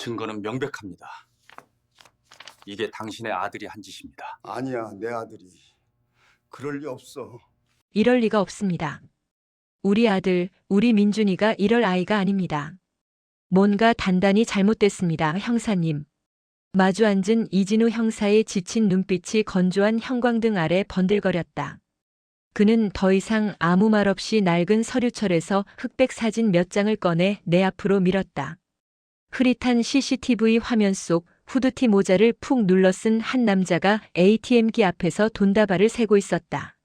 증거는 명백합니다. 이게 당신의 아들이 한 짓입니다. 아니야, 내 아들이. 그럴 리 없어. 이럴 리가 없습니다. 우리 아들, 우리 민준이가 이럴 아이가 아닙니다. 뭔가 단단히 잘못됐습니다, 형사님. 마주 앉은 이진우 형사의 지친 눈빛이 건조한 형광등 아래 번들거렸다. 그는 더 이상 아무 말 없이 낡은 서류철에서 흑백 사진 몇 장을 꺼내 내 앞으로 밀었다. 흐릿한 CCTV 화면 속 후드티 모자를 푹 눌러 쓴 한 남자가 ATM기 앞에서 돈다발을 세고 있었다.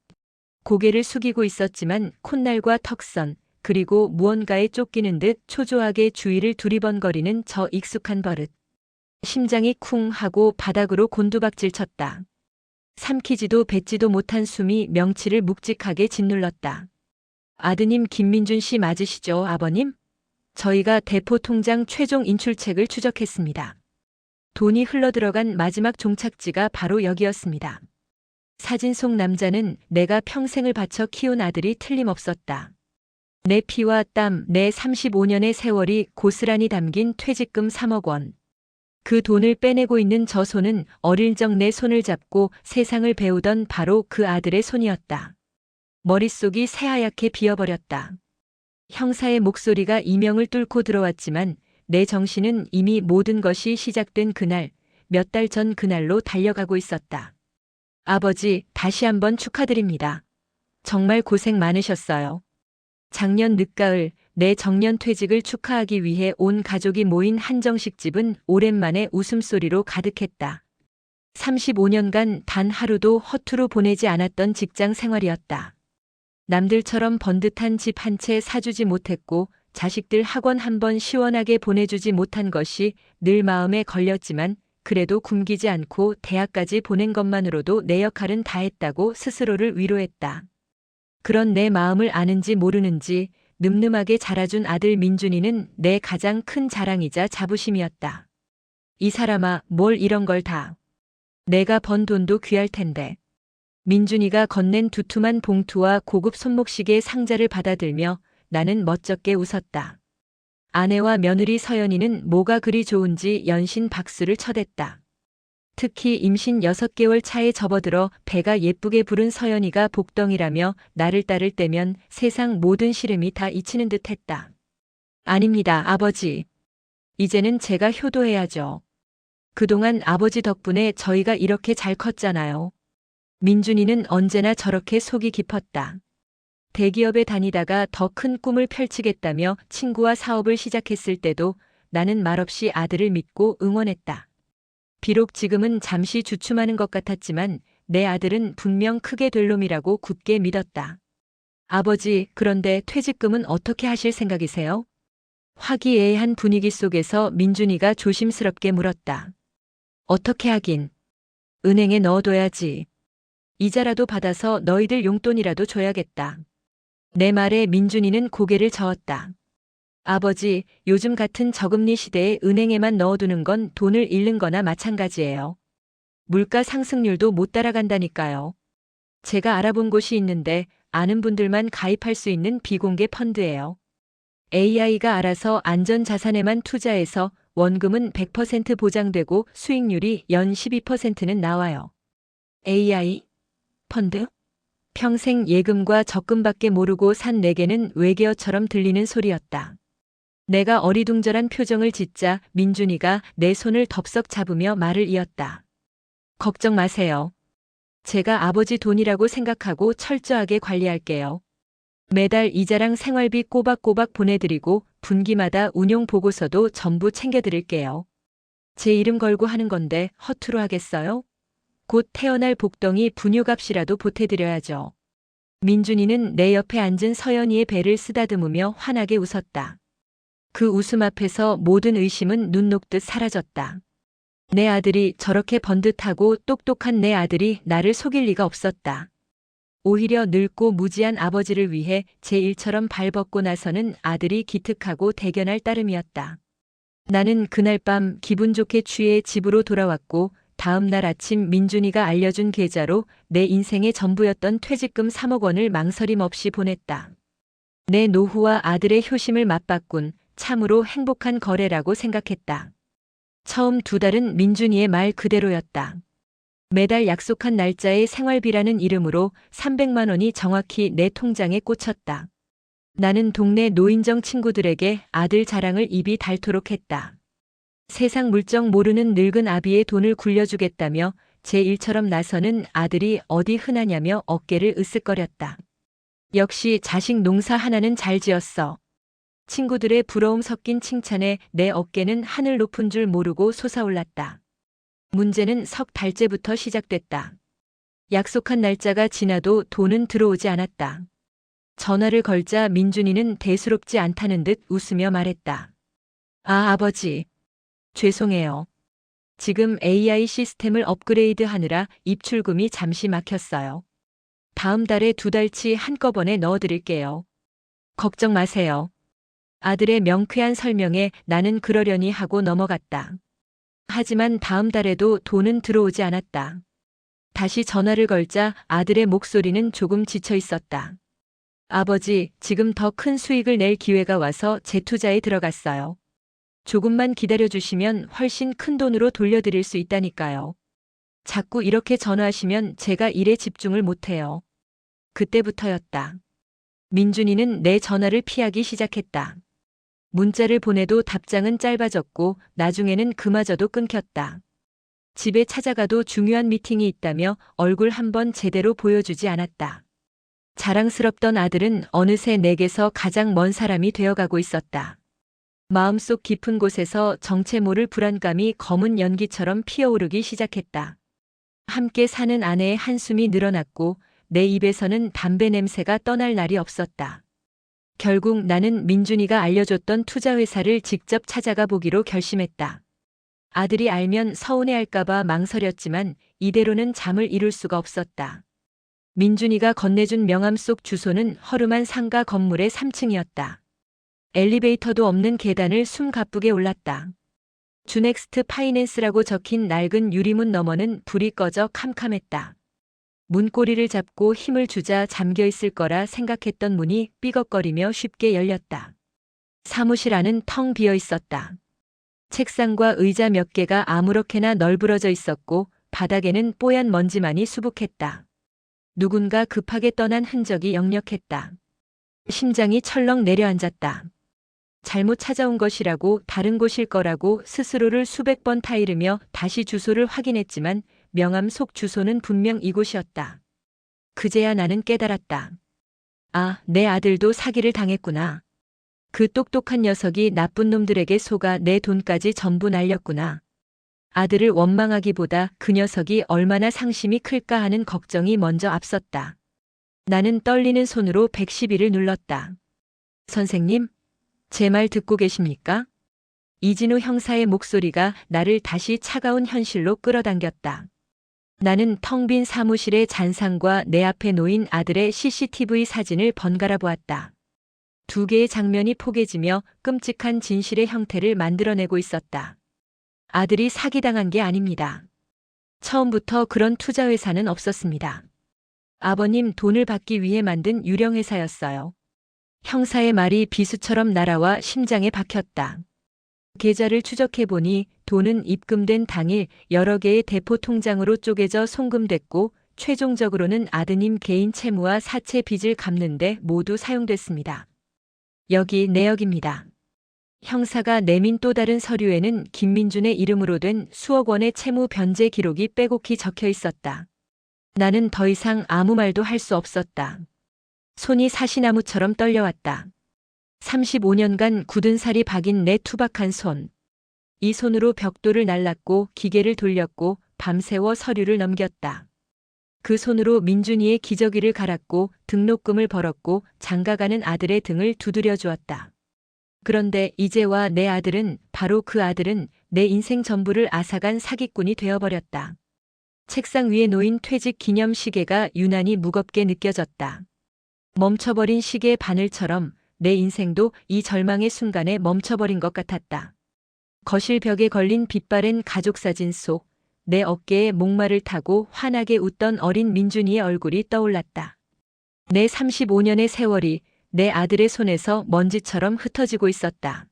고개를 숙이고 있었지만 콧날과 턱선, 그리고 무언가에 쫓기는 듯 초조하게 주위를 두리번거리는 저 익숙한 버릇. 심장이 쿵 하고 바닥으로 곤두박질 쳤다. 삼키지도 뱉지도 못한 숨이 명치를 묵직하게 짓눌렀다. 아드님 김민준 씨 맞으시죠, 아버님? 저희가 대포통장 최종 인출책을 추적했습니다. 돈이 흘러들어간 마지막 종착지가 바로 여기였습니다. 사진 속 남자는 내가 평생을 바쳐 키운 아들이 틀림없었다. 내 피와 땀, 내 35년의 세월이 고스란히 담긴 퇴직금 3억 원. 그 돈을 빼내고 있는 저 손은 어릴 적 내 손을 잡고 세상을 배우던 바로 그 아들의 손이었다. 머릿속이 새하얗게 비어버렸다. 형사의 목소리가 이명을 뚫고 들어왔지만 내 정신은 이미 모든 것이 시작된 그날, 몇 달 전 그날로 달려가고 있었다. 아버지, 다시 한번 축하드립니다. 정말 고생 많으셨어요. 작년 늦가을 내 정년 퇴직을 축하하기 위해 온 가족이 모인 한정식 집은 오랜만에 웃음소리로 가득했다. 35년간 단 하루도 허투루 보내지 않았던 직장 생활이었다. 남들처럼 번듯한 집 한 채 사주지 못했고 자식들 학원 한 번 시원하게 보내주지 못한 것이 늘 마음에 걸렸지만 그래도 굶기지 않고 대학까지 보낸 것만으로도 내 역할은 다했다고 스스로를 위로했다. 그런 내 마음을 아는지 모르는지 늠름하게 자라준 아들 민준이는 내 가장 큰 자랑이자 자부심이었다. 이 사람아, 뭘 이런 걸 다. 내가 번 돈도 귀할 텐데. 민준이가 건넨 두툼한 봉투와 고급 손목시계 상자를 받아들며 나는 멋쩍게 웃었다. 아내와 며느리 서연이는 뭐가 그리 좋은지 연신 박수를 쳐댔다. 특히 임신 6개월 차에 접어들어 배가 예쁘게 부른 서연이가 복덩이라며 나를 따를 때면 세상 모든 시름이 다 잊히는 듯 했다. 아닙니다, 아버지. 이제는 제가 효도해야죠. 그동안 아버지 덕분에 저희가 이렇게 잘 컸잖아요. 민준이는 언제나 저렇게 속이 깊었다. 대기업에 다니다가 더 큰 꿈을 펼치겠다며 친구와 사업을 시작했을 때도 나는 말없이 아들을 믿고 응원했다. 비록 지금은 잠시 주춤하는 것 같았지만 내 아들은 분명 크게 될 놈이라고 굳게 믿었다. 아버지, 그런데 퇴직금은 어떻게 하실 생각이세요? 화기애애한 분위기 속에서 민준이가 조심스럽게 물었다. 어떻게 하긴. 은행에 넣어둬야지. 이자라도 받아서 너희들 용돈이라도 줘야겠다. 내 말에 민준이는 고개를 저었다. 아버지, 요즘 같은 저금리 시대에 은행에만 넣어두는 건 돈을 잃는 거나 마찬가지예요. 물가 상승률도 못 따라간다니까요. 제가 알아본 곳이 있는데 아는 분들만 가입할 수 있는 비공개 펀드예요. AI가 알아서 안전자산에만 투자해서 원금은 100% 보장되고 수익률이 연 12%는 나와요. AI? 펀드? 평생 예금과 적금밖에 모르고 산 내게는 외계어처럼 들리는 소리였다. 내가 어리둥절한 표정을 짓자 민준이가 내 손을 덥석 잡으며 말을 이었다. 걱정 마세요. 제가 아버지 돈이라고 생각하고 철저하게 관리할게요. 매달 이자랑 생활비 꼬박꼬박 보내드리고 분기마다 운용 보고서도 전부 챙겨드릴게요. 제 이름 걸고 하는 건데 허투루 하겠어요? 곧 태어날 복덩이 분유값이라도 보태드려야죠. 민준이는 내 옆에 앉은 서연이의 배를 쓰다듬으며 환하게 웃었다. 그 웃음 앞에서 모든 의심은 눈 녹듯 사라졌다. 내 아들이 저렇게 번듯하고 똑똑한 내 아들이 나를 속일 리가 없었다. 오히려 늙고 무지한 아버지를 위해 제 일처럼 발벗고 나서는 아들이 기특하고 대견할 따름이었다. 나는 그날 밤 기분 좋게 취해 집으로 돌아왔고 다음 날 아침 민준이가 알려준 계좌로 내 인생의 전부였던 퇴직금 3억 원을 망설임 없이 보냈다. 내 노후와 아들의 효심을 맞바꾼 참으로 행복한 거래라고 생각했다. 처음 2달은 민준이의 말 그대로였다. 매달 약속한 날짜에 생활비라는 이름으로 300만 원이 정확히 내 통장에 꽂혔다. 나는 동네 노인정 친구들에게 아들 자랑을 입이 닳도록 했다. 세상 물정 모르는 늙은 아비의 돈을 굴려주겠다며 제 일처럼 나서는 아들이 어디 흔하냐며 어깨를 으쓱거렸다. 역시 자식 농사 하나는 잘 지었어. 친구들의 부러움 섞인 칭찬에 내 어깨는 하늘 높은 줄 모르고 솟아올랐다. 문제는 석 달째부터 시작됐다. 약속한 날짜가 지나도 돈은 들어오지 않았다. 전화를 걸자 민준이는 대수롭지 않다는 듯 웃으며 말했다. 아, 아버지. 죄송해요. 지금 AI 시스템을 업그레이드 하느라 입출금이 잠시 막혔어요. 다음 달에 2달치 한꺼번에 넣어드릴게요. 걱정 마세요. 아들의 명쾌한 설명에 나는 그러려니 하고 넘어갔다. 하지만 다음 달에도 돈은 들어오지 않았다. 다시 전화를 걸자 아들의 목소리는 조금 지쳐 있었다. 아버지, 지금 더 큰 수익을 낼 기회가 와서 재투자에 들어갔어요. 조금만 기다려주시면 훨씬 큰 돈으로 돌려드릴 수 있다니까요. 자꾸 이렇게 전화하시면 제가 일에 집중을 못해요. 그때부터였다. 민준이는 내 전화를 피하기 시작했다. 문자를 보내도 답장은 짧아졌고 나중에는 그마저도 끊겼다. 집에 찾아가도 중요한 미팅이 있다며 얼굴 한번 제대로 보여주지 않았다. 자랑스럽던 아들은 어느새 내게서 가장 먼 사람이 되어가고 있었다. 마음속 깊은 곳에서 정체 모를 불안감이 검은 연기처럼 피어오르기 시작했다. 함께 사는 아내의 한숨이 늘어났고 내 입에서는 담배 냄새가 떠날 날이 없었다. 결국 나는 민준이가 알려줬던 투자회사를 직접 찾아가 보기로 결심했다. 아들이 알면 서운해할까봐 망설였지만 이대로는 잠을 이룰 수가 없었다. 민준이가 건네준 명함 속 주소는 허름한 상가 건물의 3층이었다. 엘리베이터도 없는 계단을 숨가쁘게 올랐다. 주넥스트 파이낸스라고 적힌 낡은 유리문 너머는 불이 꺼져 캄캄했다. 문고리를 잡고 힘을 주자 잠겨있을 거라 생각했던 문이 삐걱거리며 쉽게 열렸다. 사무실 안은 텅 비어 있었다. 책상과 의자 몇 개가 아무렇게나 널브러져 있었고 바닥에는 뽀얀 먼지만이 수북했다. 누군가 급하게 떠난 흔적이 역력했다. 심장이 철렁 내려앉았다. 잘못 찾아온 것이라고 다른 곳일 거라고 스스로를 수백 번 타이르며 다시 주소를 확인했지만 명함 속 주소는 분명 이곳이었다. 그제야 나는 깨달았다. 아, 내 아들도 사기를 당했구나. 그 똑똑한 녀석이 나쁜 놈들에게 속아 내 돈까지 전부 날렸구나. 아들을 원망하기보다 그 녀석이 얼마나 상심이 클까 하는 걱정이 먼저 앞섰다. 나는 떨리는 손으로 112를 눌렀다. 선생님, 제 말 듣고 계십니까? 이진우 형사의 목소리가 나를 다시 차가운 현실로 끌어당겼다. 나는 텅 빈 사무실의 잔상과 내 앞에 놓인 아들의 CCTV 사진을 번갈아 보았다. 2개의 장면이 포개지며 끔찍한 진실의 형태를 만들어내고 있었다. 아들이 사기당한 게 아닙니다. 처음부터 그런 투자회사는 없었습니다. 아버님 돈을 받기 위해 만든 유령회사였어요. 형사의 말이 비수처럼 날아와 심장에 박혔다. 계좌를 추적해보니 돈은 입금된 당일 여러 개의 대포 통장으로 쪼개져 송금됐고 최종적으로는 아드님 개인 채무와 사채 빚을 갚는 데 모두 사용됐습니다. 여기 내역입니다. 형사가 내민 또 다른 서류에는 김민준의 이름으로 된 수억 원의 채무 변제 기록이 빼곡히 적혀 있었다. 나는 더 이상 아무 말도 할 수 없었다. 손이 사시나무처럼 떨려왔다. 35년간 굳은 살이 박인 내 투박한 손. 이 손으로 벽돌을 날랐고 기계를 돌렸고 밤새워 서류를 넘겼다. 그 손으로 민준이의 기저귀를 갈았고 등록금을 벌었고 장가가는 아들의 등을 두드려 주었다. 그런데 이제와 내 아들은, 바로 그 아들은 내 인생 전부를 앗아간 사기꾼이 되어버렸다. 책상 위에 놓인 퇴직 기념 시계가 유난히 무겁게 느껴졌다. 멈춰버린 시계의 바늘처럼 내 인생도 이 절망의 순간에 멈춰버린 것 같았다. 거실 벽에 걸린 빛바랜 가족사진 속 내 어깨에 목마를 타고 환하게 웃던 어린 민준이의 얼굴이 떠올랐다. 내 35년의 세월이 내 아들의 손에서 먼지처럼 흩어지고 있었다.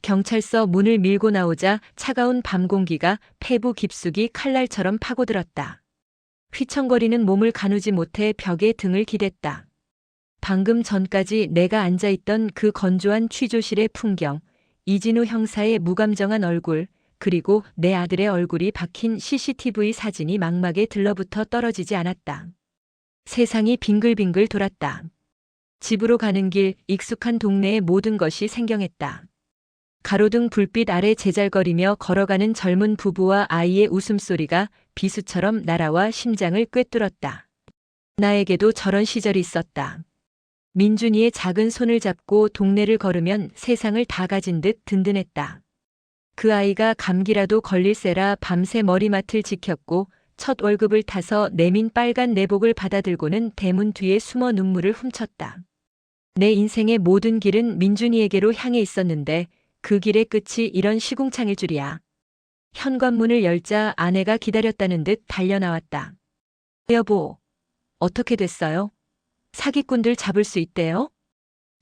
경찰서 문을 밀고 나오자 차가운 밤 공기가 폐부 깊숙이 칼날처럼 파고들었다. 휘청거리는 몸을 가누지 못해 벽에 등을 기댔다. 방금 전까지 내가 앉아있던 그 건조한 취조실의 풍경, 이진우 형사의 무감정한 얼굴, 그리고 내 아들의 얼굴이 박힌 CCTV 사진이 망막에 들러붙어 떨어지지 않았다. 세상이 빙글빙글 돌았다. 집으로 가는 길, 익숙한 동네의 모든 것이 생경했다. 가로등 불빛 아래 제잘거리며 걸어가는 젊은 부부와 아이의 웃음소리가 비수처럼 날아와 심장을 꿰뚫었다. 나에게도 저런 시절이 있었다. 민준이의 작은 손을 잡고 동네를 걸으면 세상을 다 가진 듯 든든했다. 그 아이가 감기라도 걸릴세라 밤새 머리맡을 지켰고 첫 월급을 타서 내민 빨간 내복을 받아들고는 대문 뒤에 숨어 눈물을 훔쳤다. 내 인생의 모든 길은 민준이에게로 향해 있었는데 그 길의 끝이 이런 시궁창일 줄이야. 현관문을 열자 아내가 기다렸다는 듯 달려나왔다. 여보, 어떻게 됐어요? 사기꾼들 잡을 수 있대요?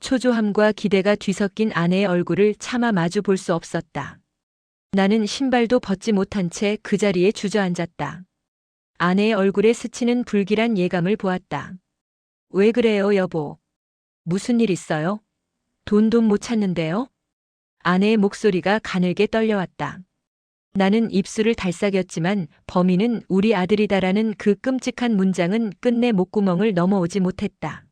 초조함과 기대가 뒤섞인 아내의 얼굴을 차마 마주 볼 수 없었다. 나는 신발도 벗지 못한 채 그 자리에 주저앉았다. 아내의 얼굴에 스치는 불길한 예감을 보았다. 왜 그래요, 여보? 무슨 일 있어요? 돈 못 찾는데요? 아내의 목소리가 가늘게 떨려왔다. 나는 입술을 달싹였지만 범인은 우리 아들이다라는 그 끔찍한 문장은 끝내 목구멍을 넘어오지 못했다.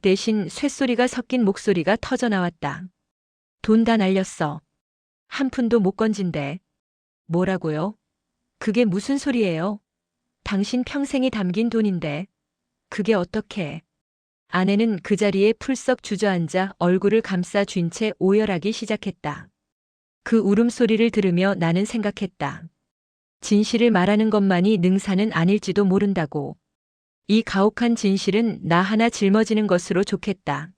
대신 쇳소리가 섞인 목소리가 터져나왔다. 돈 다 날렸어. 한 푼도 못 건진대. 뭐라고요? 그게 무슨 소리예요? 당신 평생이 담긴 돈인데. 그게 어떻게? 아내는 그 자리에 풀썩 주저앉아 얼굴을 감싸 쥔 채 오열하기 시작했다. 그 울음소리를 들으며 나는 생각했다. 진실을 말하는 것만이 능사는 아닐지도 모른다고. 이 가혹한 진실은 나 하나 짊어지는 것으로 좋겠다.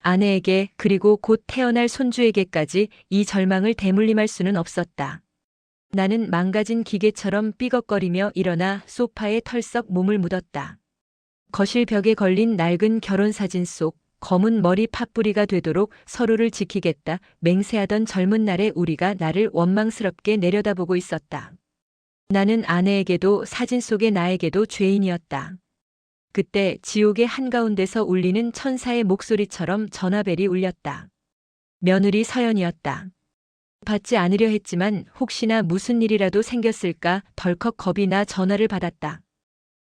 아내에게 그리고 곧 태어날 손주에게까지 이 절망을 대물림할 수는 없었다. 나는 망가진 기계처럼 삐걱거리며 일어나 소파에 털썩 몸을 묻었다. 거실 벽에 걸린 낡은 결혼사진 속 검은 머리 팥뿌리가 되도록 서로를 지키겠다 맹세하던 젊은 날의 우리가 나를 원망스럽게 내려다보고 있었다. 나는 아내에게도 사진 속의 나에게도 죄인이었다. 그때 지옥의 한가운데서 울리는 천사의 목소리처럼 전화벨이 울렸다. 며느리 서연이었다. 받지 않으려 했지만 혹시나 무슨 일이라도 생겼을까 덜컥 겁이 나 전화를 받았다.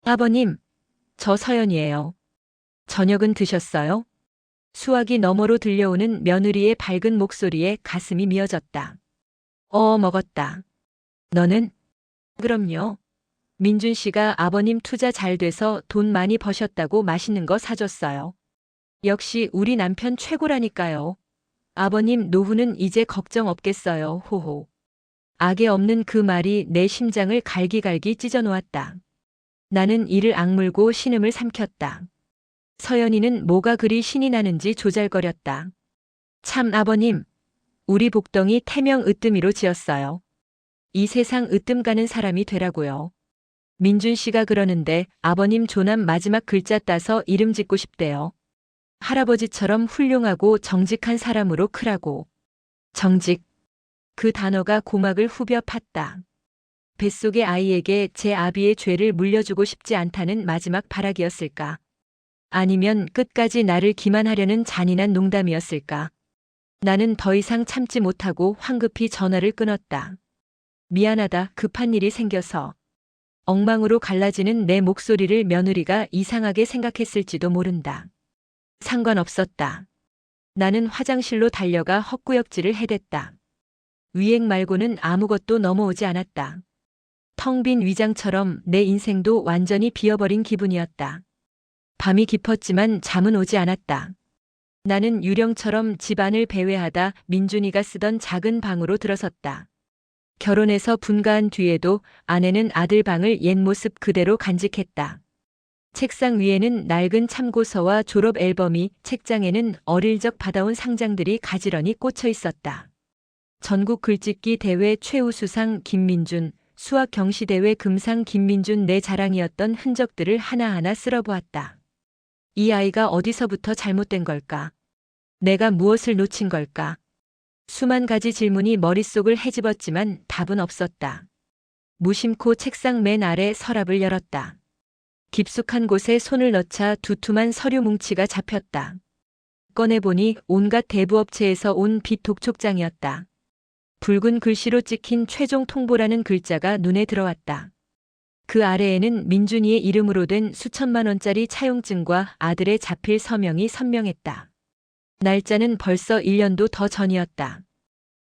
아버님, 저 서연이에요. 저녁은 드셨어요? 수화기 너머로 들려오는 며느리의 밝은 목소리에 가슴이 미어졌다. 먹었다. 너는? 그럼요. 민준 씨가 아버님 투자 잘 돼서 돈 많이 버셨다고 맛있는 거 사줬어요. 역시 우리 남편 최고라니까요. 아버님 노후는 이제 걱정 없겠어요. 호호. 악에 없는 그 말이 내 심장을 갈기갈기 찢어놓았다. 나는 이를 악물고 신음을 삼켰다. 서연이는 뭐가 그리 신이 나는지 조잘거렸다. 참 아버님, 우리 복덩이 태명 으뜸이로 지었어요. 이 세상 으뜸 가는 사람이 되라고요. 민준 씨가 그러는데 아버님 조남 마지막 글자 따서 이름 짓고 싶대요. 할아버지처럼 훌륭하고 정직한 사람으로 크라고. 정직. 그 단어가 고막을 후벼 팠다. 뱃속의 아이에게 제 아비의 죄를 물려주고 싶지 않다는 마지막 발악이었을까? 아니면 끝까지 나를 기만하려는 잔인한 농담이었을까? 나는 더 이상 참지 못하고 황급히 전화를 끊었다. 미안하다, 급한 일이 생겨서. 엉망으로 갈라지는 내 목소리를 며느리가 이상하게 생각했을지도 모른다. 상관없었다. 나는 화장실로 달려가 헛구역질을 해댔다. 위액 말고는 아무것도 넘어오지 않았다. 텅 빈 위장처럼 내 인생도 완전히 비어버린 기분이었다. 밤이 깊었지만 잠은 오지 않았다. 나는 유령처럼 집안을 배회하다 민준이가 쓰던 작은 방으로 들어섰다. 결혼해서 분가한 뒤에도 아내는 아들 방을 옛 모습 그대로 간직했다. 책상 위에는 낡은 참고서와 졸업 앨범이, 책장에는 어릴 적 받아온 상장들이 가지런히 꽂혀 있었다. 전국 글짓기 대회 최우수상 김민준, 수학 경시대회 금상 김민준 내 자랑이었던 흔적들을 하나하나 쓸어보았다. 이 아이가 어디서부터 잘못된 걸까? 내가 무엇을 놓친 걸까? 수만 가지 질문이 머릿속을 헤집었지만 답은 없었다. 무심코 책상 맨 아래 서랍을 열었다. 깊숙한 곳에 손을 넣자 두툼한 서류 뭉치가 잡혔다. 꺼내보니 온갖 대부업체에서 온 빚 독촉장이었다. 붉은 글씨로 찍힌 최종 통보라는 글자가 눈에 들어왔다. 그 아래에는 민준이의 이름으로 된 수천만 원짜리 차용증과 아들의 자필 서명이 선명했다. 날짜는 벌써 1년도 더 전이었다.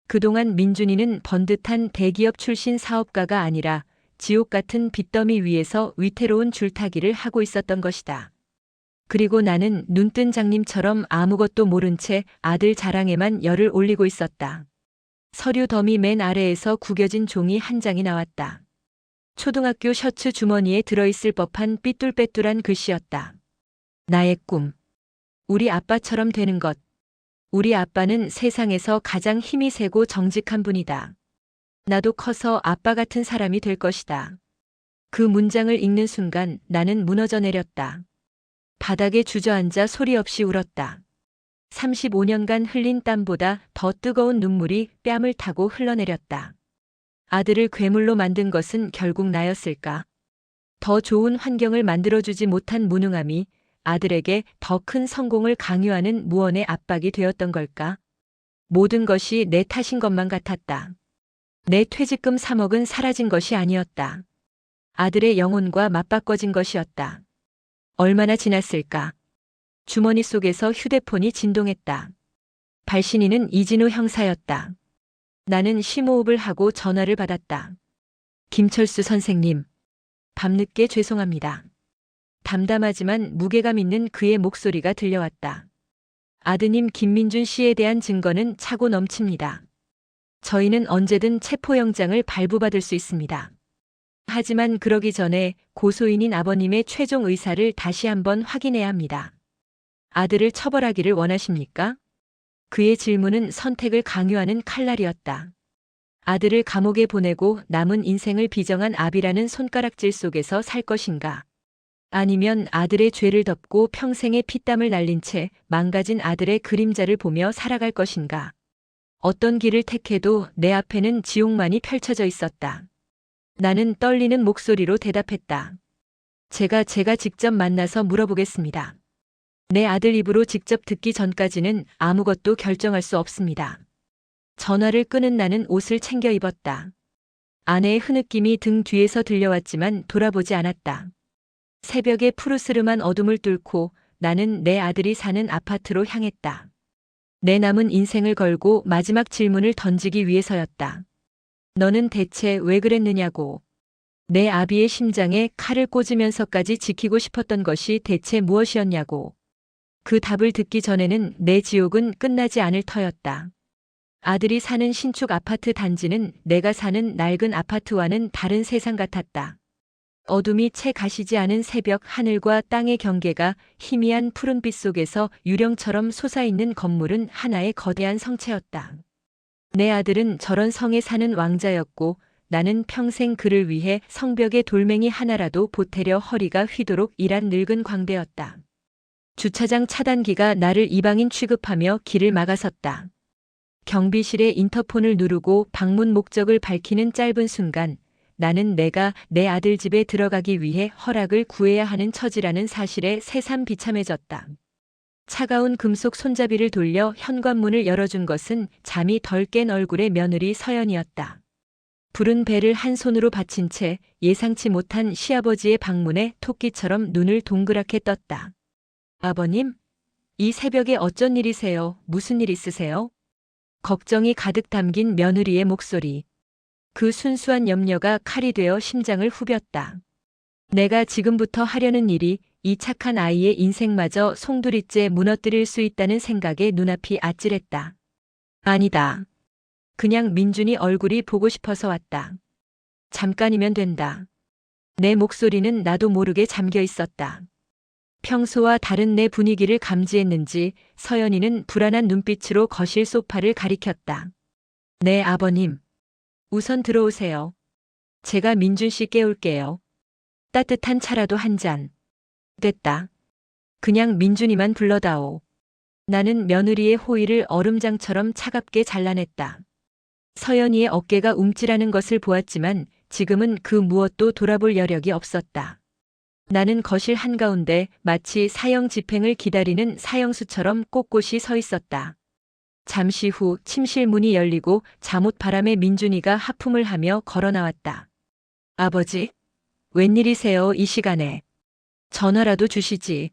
그동안 민준이는 번듯한 대기업 출신 사업가가 아니라 지옥 같은 빚더미 위에서 위태로운 줄타기를 하고 있었던 것이다. 그리고 나는 눈뜬 장님처럼 아무것도 모른 채 아들 자랑에만 열을 올리고 있었다. 서류 더미 맨 아래에서 구겨진 종이 한 장이 나왔다. 초등학교 셔츠 주머니에 들어있을 법한 삐뚤빼뚤한 글씨였다. 나의 꿈. 우리 아빠처럼 되는 것. 우리 아빠는 세상에서 가장 힘이 세고 정직한 분이다. 나도 커서 아빠 같은 사람이 될 것이다. 그 문장을 읽는 순간 나는 무너져 내렸다. 바닥에 주저앉아 소리 없이 울었다. 35년간 흘린 땀보다 더 뜨거운 눈물이 뺨을 타고 흘러내렸다. 아들을 괴물로 만든 것은 결국 나였을까? 더 좋은 환경을 만들어주지 못한 무능함이 아들에게 더 큰 성공을 강요하는 무언의 압박이 되었던 걸까? 모든 것이 내 탓인 것만 같았다. 내 퇴직금 3억은 사라진 것이 아니었다. 아들의 영혼과 맞바꿔진 것이었다. 얼마나 지났을까? 주머니 속에서 휴대폰이 진동했다. 발신인은 이진우 형사였다. 나는 심호흡을 하고 전화를 받았다. 김철수 선생님. 밤늦게 죄송합니다. 담담하지만 무게감 있는 그의 목소리가 들려왔다. 아드님 김민준 씨에 대한 증거는 차고 넘칩니다. 저희는 언제든 체포영장을 발부받을 수 있습니다. 하지만 그러기 전에 고소인인 아버님의 최종 의사를 다시 한번 확인해야 합니다. 아들을 처벌하기를 원하십니까? 그의 질문은 선택을 강요하는 칼날이었다. 아들을 감옥에 보내고 남은 인생을 비정한 압이라는 손가락질 속에서 살 것인가? 아니면 아들의 죄를 덮고 평생의 피땀을 날린 채 망가진 아들의 그림자를 보며 살아갈 것인가? 어떤 길을 택해도 내 앞에는 지옥만이 펼쳐져 있었다. 나는 떨리는 목소리로 대답했다. 제가 직접 만나서 물어보겠습니다. 내 아들 입으로 직접 듣기 전까지는 아무것도 결정할 수 없습니다. 전화를 끄는 나는 옷을 챙겨 입었다. 아내의 흐느낌이 등 뒤에서 들려왔지만 돌아보지 않았다. 새벽의 푸르스름한 어둠을 뚫고 나는 내 아들이 사는 아파트로 향했다. 내 남은 인생을 걸고 마지막 질문을 던지기 위해서였다. 너는 대체 왜 그랬느냐고. 내 아비의 심장에 칼을 꽂으면서까지 지키고 싶었던 것이 대체 무엇이었냐고. 그 답을 듣기 전에는 내 지옥은 끝나지 않을 터였다. 아들이 사는 신축 아파트 단지는 내가 사는 낡은 아파트와는 다른 세상 같았다. 어둠이 채 가시지 않은 새벽 하늘과 땅의 경계가 희미한 푸른빛 속에서 유령처럼 솟아있는 건물은 하나의 거대한 성체였다. 내 아들은 저런 성에 사는 왕자였고 나는 평생 그를 위해 성벽에 돌멩이 하나라도 보태려 허리가 휘도록 일한 늙은 광대였다. 주차장 차단기가 나를 이방인 취급하며 길을 막아섰다. 경비실의 인터폰을 누르고 방문 목적을 밝히는 짧은 순간 나는 내가 내 아들 집에 들어가기 위해 허락을 구해야 하는 처지라는 사실에 새삼 비참해졌다. 차가운 금속 손잡이를 돌려 현관문을 열어준 것은 잠이 덜 깬 얼굴의 며느리 서연이었다. 부른 배를 한 손으로 받친 채 예상치 못한 시아버지의 방문에 토끼처럼 눈을 동그랗게 떴다. 아버님? 이 새벽에 어쩐 일이세요? 무슨 일 있으세요? 걱정이 가득 담긴 며느리의 목소리. 그 순수한 염려가 칼이 되어 심장을 후볐다. 내가 지금부터 하려는 일이 이 착한 아이의 인생마저 송두리째 무너뜨릴 수 있다는 생각에 눈앞이 아찔했다. 아니다. 그냥 민준이 얼굴이 보고 싶어서 왔다. 잠깐이면 된다. 내 목소리는 나도 모르게 잠겨 있었다. 평소와 다른 내 분위기를 감지했는지 서연이는 불안한 눈빛으로 거실 소파를 가리켰다. 네, 아버님. 우선 들어오세요. 제가 민준 씨 깨울게요. 따뜻한 차라도 한 잔. 됐다. 그냥 민준이만 불러다오. 나는 며느리의 호의를 얼음장처럼 차갑게 잘라냈다. 서연이의 어깨가 움찔하는 것을 보았지만 지금은 그 무엇도 돌아볼 여력이 없었다. 나는 거실 한가운데 마치 사형 집행을 기다리는 사형수처럼 꼿꼿이 서 있었다. 잠시 후 침실 문이 열리고 잠옷 바람에 민준이가 하품을 하며 걸어 나왔다. 아버지, 웬일이세요 이 시간에? 전화라도 주시지.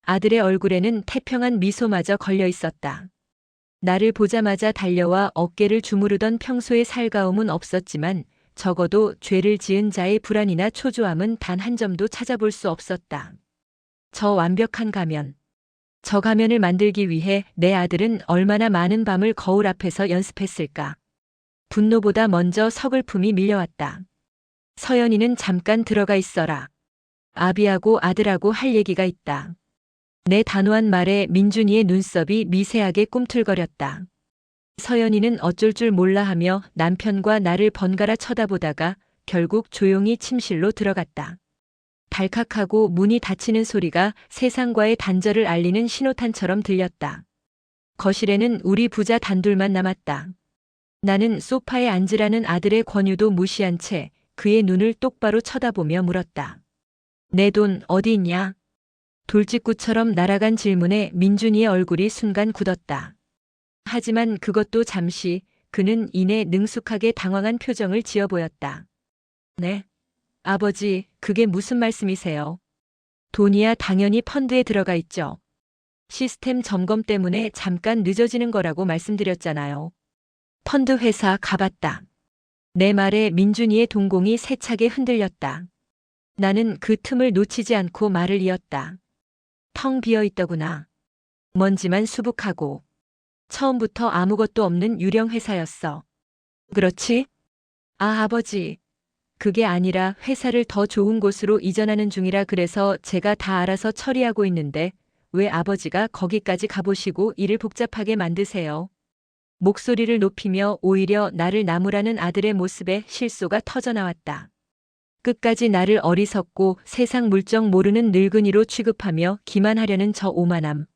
아들의 얼굴에는 태평한 미소마저 걸려 있었다. 나를 보자마자 달려와 어깨를 주무르던 평소의 살가움은 없었지만 적어도 죄를 지은 자의 불안이나 초조함은 단 한 점도 찾아볼 수 없었다. 저 완벽한 가면. 저 가면을 만들기 위해 내 아들은 얼마나 많은 밤을 거울 앞에서 연습했을까. 분노보다 먼저 서글픔이 밀려왔다. 서연이는 잠깐 들어가 있어라. 아비하고 아들하고 할 얘기가 있다. 내 단호한 말에 민준이의 눈썹이 미세하게 꿈틀거렸다. 서연이는 어쩔 줄 몰라 하며 남편과 나를 번갈아 쳐다보다가 결국 조용히 침실로 들어갔다. 달칵하고 문이 닫히는 소리가 세상과의 단절을 알리는 신호탄처럼 들렸다. 거실에는 우리 부자 단둘만 남았다. 나는 소파에 앉으라는 아들의 권유도 무시한 채 그의 눈을 똑바로 쳐다보며 물었다. 내 돈 어디 있냐? 돌직구처럼 날아간 질문에 민준이의 얼굴이 순간 굳었다. 하지만 그것도 잠시 그는 이내 능숙하게 당황한 표정을 지어 보였다. 네? 아버지, 그게 무슨 말씀이세요? 돈이야 당연히 펀드에 들어가 있죠. 시스템 점검 때문에 잠깐 늦어지는 거라고 말씀드렸잖아요. 펀드 회사 가봤다. 내 말에 민준이의 동공이 세차게 흔들렸다. 나는 그 틈을 놓치지 않고 말을 이었다. 텅 비어 있더구나. 먼지만 수북하고. 처음부터 아무것도 없는 유령 회사였어. 그렇지? 아, 아버지. 그게 아니라 회사를 더 좋은 곳으로 이전하는 중이라 그래서 제가 다 알아서 처리하고 있는데 왜 아버지가 거기까지 가보시고 일을 복잡하게 만드세요? 목소리를 높이며 오히려 나를 나무라는 아들의 모습에 실소가 터져나왔다. 끝까지 나를 어리석고 세상 물정 모르는 늙은이로 취급하며 기만하려는 저 오만함.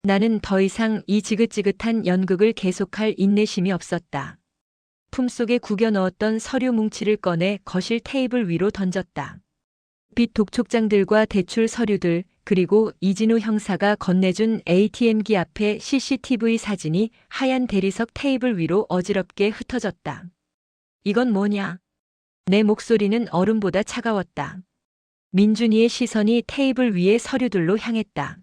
나는 더 이상 이 지긋지긋한 연극을 계속할 인내심이 없었다. 품속에 구겨 넣었던 서류 뭉치를 꺼내 거실 테이블 위로 던졌다. 빚 독촉장들과 대출 서류들, 그리고 이진우 형사가 건네준 ATM기 앞에 CCTV 사진이 하얀 대리석 테이블 위로 어지럽게 흩어졌다. 이건 뭐냐? 내 목소리는 얼음보다 차가웠다. 민준이의 시선이 테이블 위의 서류들로 향했다.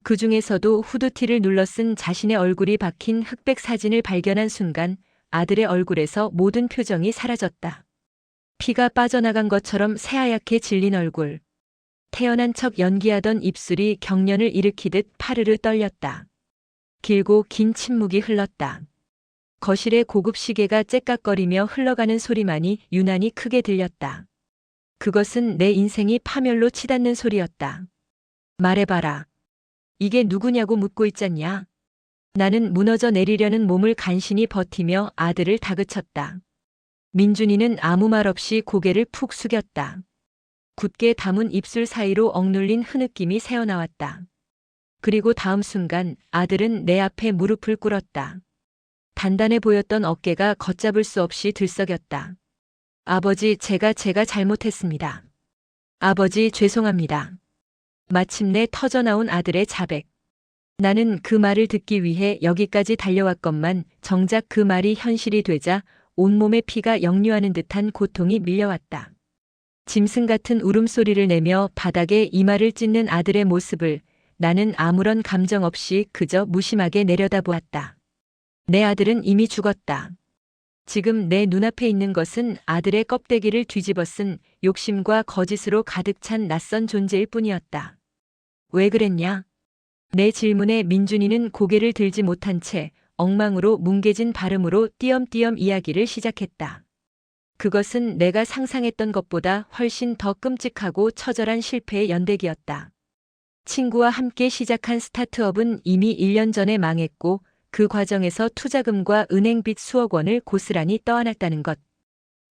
그 중에서도 후드티를 눌러 쓴 자신의 얼굴이 박힌 흑백 사진을 발견한 순간 아들의 얼굴에서 모든 표정이 사라졌다. 피가 빠져나간 것처럼 새하얗게 질린 얼굴. 태어난 척 연기하던 입술이 경련을 일으키듯 파르르 떨렸다. 길고 긴 침묵이 흘렀다. 거실의 고급 시계가 째깍거리며 흘러가는 소리만이 유난히 크게 들렸다. 그것은 내 인생이 파멸로 치닫는 소리였다. 말해봐라. 이게 누구냐고 묻고 있잖냐. 나는 무너져 내리려는 몸을 간신히 버티며 아들을 다그쳤다. 민준이는 아무 말 없이 고개를 푹 숙였다. 굳게 담은 입술 사이로 억눌린 흐느낌이 새어나왔다. 그리고 다음 순간 아들은 내 앞에 무릎을 꿇었다. 단단해 보였던 어깨가 걷잡을 수 없이 들썩였다. 아버지, 제가 잘못했습니다. 아버지, 죄송합니다. 마침내 터져나온 아들의 자백. 나는 그 말을 듣기 위해 여기까지 달려왔건만 정작 그 말이 현실이 되자 온몸에 피가 역류하는 듯한 고통이 밀려왔다. 짐승 같은 울음소리를 내며 바닥에 이마를 찢는 아들의 모습을 나는 아무런 감정 없이 그저 무심하게 내려다보았다. 내 아들은 이미 죽었다. 지금 내 눈앞에 있는 것은 아들의 껍데기를 뒤집어 쓴 욕심과 거짓으로 가득 찬 낯선 존재일 뿐이었다. 왜 그랬냐? 내 질문에 민준이는 고개를 들지 못한 채 엉망으로 뭉개진 발음으로 띄엄띄엄 이야기를 시작했다. 그것은 내가 상상했던 것보다 훨씬 더 끔찍하고 처절한 실패의 연대기였다. 친구와 함께 시작한 스타트업은 이미 1년 전에 망했고 그 과정에서 투자금과 은행빚 수억 원을 고스란히 떠안았다는 것.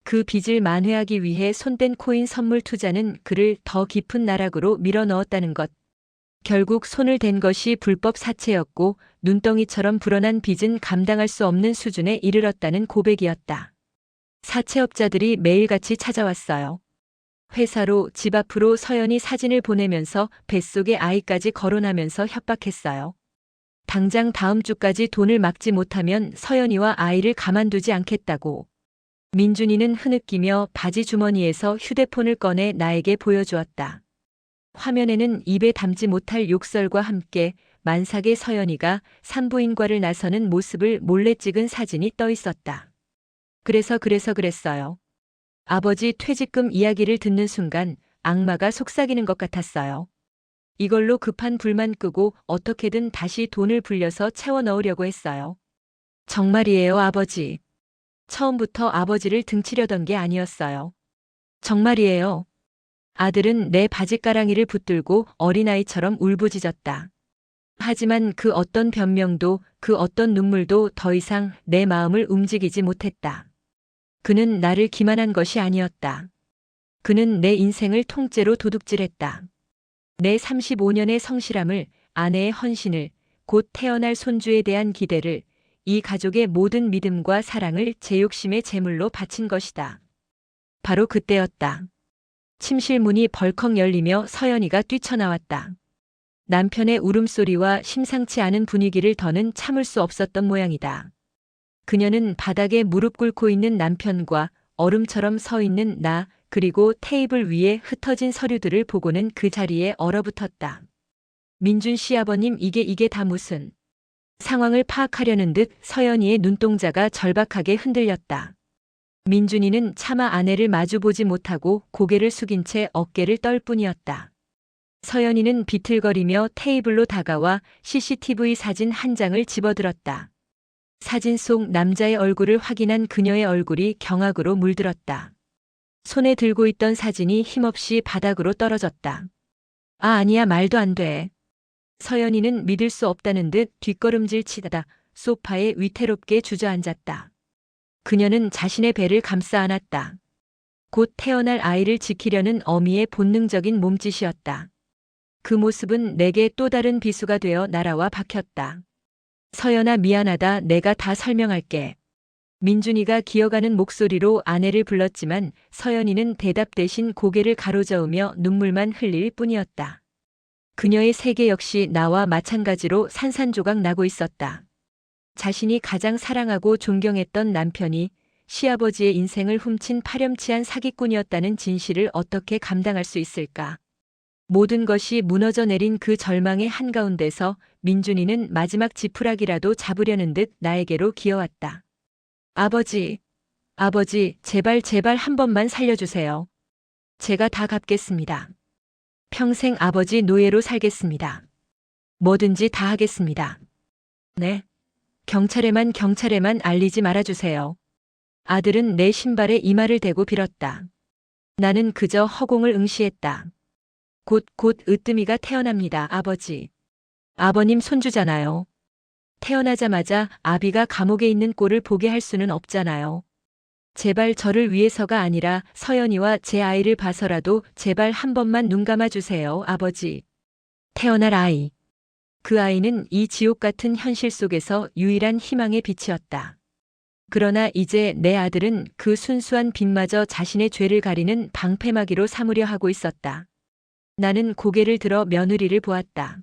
그 빚을 만회하기 위해 손댄 코인 선물 투자는 그를 더 깊은 나락으로 밀어넣었다는 것. 결국 손을 댄 것이 불법 사채였고 눈덩이처럼 불어난 빚은 감당할 수 없는 수준에 이르렀다는 고백이었다. 사채업자들이 매일같이 찾아왔어요. 회사로 집 앞으로 서연이 사진을 보내면서 뱃속에 아이까지 거론하면서 협박했어요. 당장 다음 주까지 돈을 막지 못하면 서연이와 아이를 가만두지 않겠다고. 민준이는 흐느끼며 바지 주머니에서 휴대폰을 꺼내 나에게 보여주었다. 화면에는 입에 담지 못할 욕설과 함께 만삭의 서연이가 산부인과를 나서는 모습을 몰래 찍은 사진이 떠 있었다. 그랬어요. 아버지 퇴직금 이야기를 듣는 순간 악마가 속삭이는 것 같았어요. 이걸로 급한 불만 끄고 어떻게든 다시 돈을 불려서 채워 넣으려고 했어요. 정말이에요, 아버지. 처음부터 아버지를 등치려던 게 아니었어요. 정말이에요. 아들은 내 바지가랑이를 붙들고 어린아이처럼 울부짖었다. 하지만 그 어떤 변명도 그 어떤 눈물도 더 이상 내 마음을 움직이지 못했다. 그는 나를 기만한 것이 아니었다. 그는 내 인생을 통째로 도둑질했다. 내 35년의 성실함을, 아내의 헌신을, 곧 태어날 손주에 대한 기대를, 이 가족의 모든 믿음과 사랑을 제 욕심의 제물로 바친 것이다. 바로 그때였다. 침실 문이 벌컥 열리며 서연이가 뛰쳐나왔다. 남편의 울음소리와 심상치 않은 분위기를 더는 참을 수 없었던 모양이다. 그녀는 바닥에 무릎 꿇고 있는 남편과 얼음처럼 서 있는 나, 그리고 테이블 위에 흩어진 서류들을 보고는 그 자리에 얼어붙었다. 민준 씨 아버님, 이게 다 무슨... 상황을 파악하려는 듯 서연이의 눈동자가 절박하게 흔들렸다. 민준이는 차마 아내를 마주보지 못하고 고개를 숙인 채 어깨를 떨 뿐이었다. 서연이는 비틀거리며 테이블로 다가와 CCTV 사진 한 장을 집어들었다. 사진 속 남자의 얼굴을 확인한 그녀의 얼굴이 경악으로 물들었다. 손에 들고 있던 사진이 힘없이 바닥으로 떨어졌다. 아니야, 말도 안 돼. 서연이는 믿을 수 없다는 듯 뒷걸음질 치다가 소파에 위태롭게 주저앉았다. 그녀는 자신의 배를 감싸 안았다. 곧 태어날 아이를 지키려는 어미의 본능적인 몸짓이었다. 그 모습은 내게 또 다른 비수가 되어 날아와 박혔다. 서연아, 미안하다. 내가 다 설명할게. 민준이가 기어가는 목소리로 아내를 불렀지만 서연이는 대답 대신 고개를 가로저으며 눈물만 흘릴 뿐이었다. 그녀의 세계 역시 나와 마찬가지로 산산조각 나고 있었다. 자신이 가장 사랑하고 존경했던 남편이 시아버지의 인생을 훔친 파렴치한 사기꾼이었다는 진실을 어떻게 감당할 수 있을까? 모든 것이 무너져 내린 그 절망의 한가운데서 민준이는 마지막 지푸라기라도 잡으려는 듯 나에게로 기어왔다. 아버지, 제발 한 번만 살려주세요. 제가 다 갚겠습니다. 평생 아버지 노예로 살겠습니다. 뭐든지 다 하겠습니다. 네. 경찰에만 알리지 말아주세요. 아들은 내 신발에 이마를 대고 빌었다. 나는 그저 허공을 응시했다. 곧 으뜸이가 태어납니다, 아버지. 아버님 손주잖아요. 태어나자마자 아비가 감옥에 있는 꼴을 보게 할 수는 없잖아요. 제발 저를 위해서가 아니라 서연이와 제 아이를 봐서라도 제발 한 번만 눈 감아주세요, 아버지. 태어날 아이. 그 아이는 이 지옥 같은 현실 속에서 유일한 희망의 빛이었다. 그러나 이제 내 아들은 그 순수한 빛마저 자신의 죄를 가리는 방패막이로 삼으려 하고 있었다. 나는 고개를 들어 며느리를 보았다.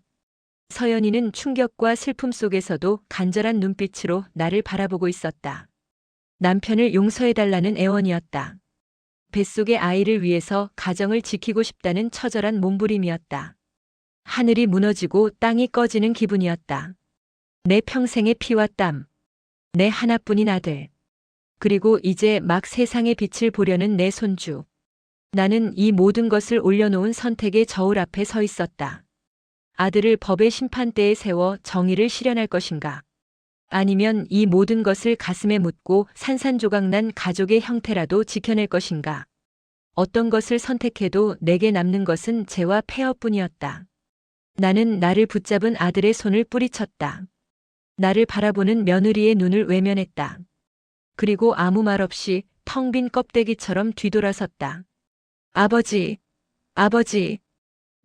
서연이는 충격과 슬픔 속에서도 간절한 눈빛으로 나를 바라보고 있었다. 남편을 용서해달라는 애원이었다. 뱃속의 아이를 위해서 가정을 지키고 싶다는 처절한 몸부림이었다. 하늘이 무너지고 땅이 꺼지는 기분이었다. 내 평생의 피와 땀, 내 하나뿐인 아들, 그리고 이제 막 세상의 빛을 보려는 내 손주. 나는 이 모든 것을 올려놓은 선택의 저울 앞에 서 있었다. 아들을 법의 심판대에 세워 정의를 실현할 것인가? 아니면 이 모든 것을 가슴에 묻고 산산조각난 가족의 형태라도 지켜낼 것인가? 어떤 것을 선택해도 내게 남는 것은 죄와 폐허뿐이었다. 나는 나를 붙잡은 아들의 손을 뿌리쳤다. 나를 바라보는 며느리의 눈을 외면했다. 그리고 아무 말 없이 텅 빈 껍데기처럼 뒤돌아섰다. 아버지.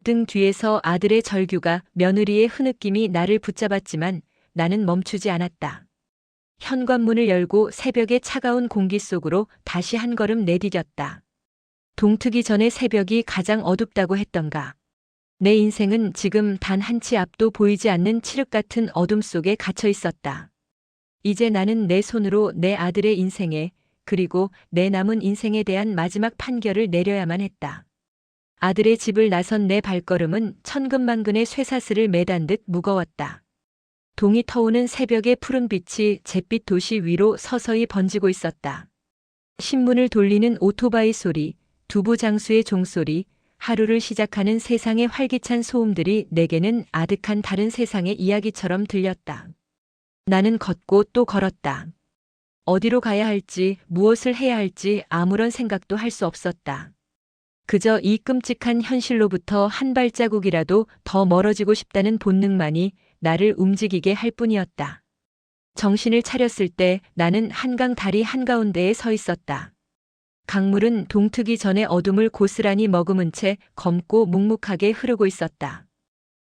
등 뒤에서 아들의 절규가 며느리의 흐느낌이 나를 붙잡았지만 나는 멈추지 않았다. 현관문을 열고 새벽의 차가운 공기 속으로 다시 한 걸음 내디뎠다. 동트기 전의 새벽이 가장 어둡다고 했던가. 내 인생은 지금 단 한 치 앞도 보이지 않는 칠흑 같은 어둠 속에 갇혀 있었다. 이제 나는 내 손으로 내 아들의 인생에 그리고 내 남은 인생에 대한 마지막 판결을 내려야만 했다. 아들의 집을 나선 내 발걸음은 천근만근의 쇠사슬을 매단 듯 무거웠다. 동이 터오는 새벽의 푸른 빛이 잿빛 도시 위로 서서히 번지고 있었다. 신문을 돌리는 오토바이 소리, 두부 장수의 종소리, 하루를 시작하는 세상의 활기찬 소음들이 내게는 아득한 다른 세상의 이야기처럼 들렸다. 나는 걷고 또 걸었다. 어디로 가야 할지, 무엇을 해야 할지 아무런 생각도 할 수 없었다. 그저 이 끔찍한 현실로부터 한 발자국이라도 더 멀어지고 싶다는 본능만이 나를 움직이게 할 뿐이었다. 정신을 차렸을 때 나는 한강 다리 한가운데에 서 있었다. 강물은 동트기 전의 어둠을 고스란히 머금은 채 검고 묵묵하게 흐르고 있었다.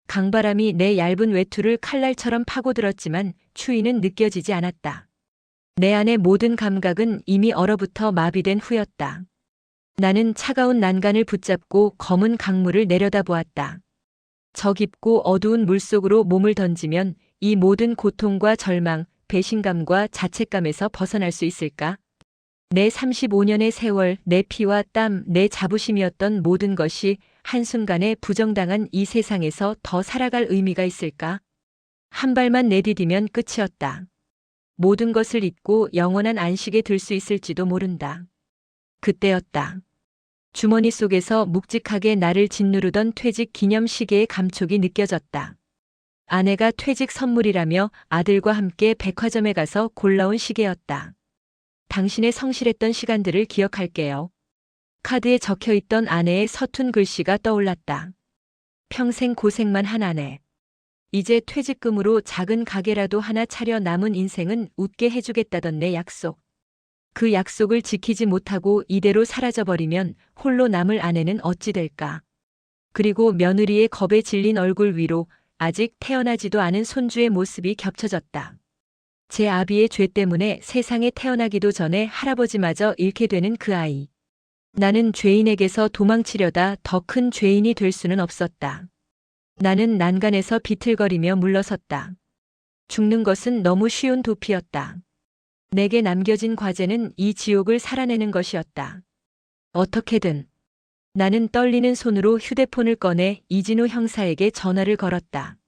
강바람이 내 얇은 외투를 칼날처럼 파고들었지만 추위는 느껴지지 않았다. 내 안의 모든 감각은 이미 얼어붙어 마비된 후였다. 나는 차가운 난간을 붙잡고 검은 강물을 내려다보았다. 저 깊고 어두운 물속으로 몸을 던지면 이 모든 고통과 절망, 배신감과 자책감에서 벗어날 수 있을까? 내 35년의 세월, 내 피와 땀, 내 자부심이었던 모든 것이 한순간에 부정당한 이 세상에서 더 살아갈 의미가 있을까? 한 발만 내디디면 끝이었다. 모든 것을 잊고 영원한 안식에 들 수 있을지도 모른다. 그때였다. 주머니 속에서 묵직하게 나를 짓누르던 퇴직 기념 시계의 감촉이 느껴졌다. 아내가 퇴직 선물이라며 아들과 함께 백화점에 가서 골라온 시계였다. 당신의 성실했던 시간들을 기억할게요. 카드에 적혀있던 아내의 서툰 글씨가 떠올랐다. 평생 고생만 한 아내. 이제 퇴직금으로 작은 가게라도 하나 차려 남은 인생은 웃게 해주겠다던 내 약속. 그 약속을 지키지 못하고 이대로 사라져버리면 홀로 남을 아내는 어찌 될까. 그리고 며느리의 겁에 질린 얼굴 위로 아직 태어나지도 않은 손주의 모습이 겹쳐졌다. 제 아비의 죄 때문에 세상에 태어나기도 전에 할아버지마저 잃게 되는 그 아이. 나는 죄인에게서 도망치려다 더 큰 죄인이 될 수는 없었다. 나는 난간에서 비틀거리며 물러섰다. 죽는 것은 너무 쉬운 도피였다. 내게 남겨진 과제는 이 지옥을 살아내는 것이었다. 어떻게든. 나는 떨리는 손으로 휴대폰을 꺼내 이진우 형사에게 전화를 걸었다.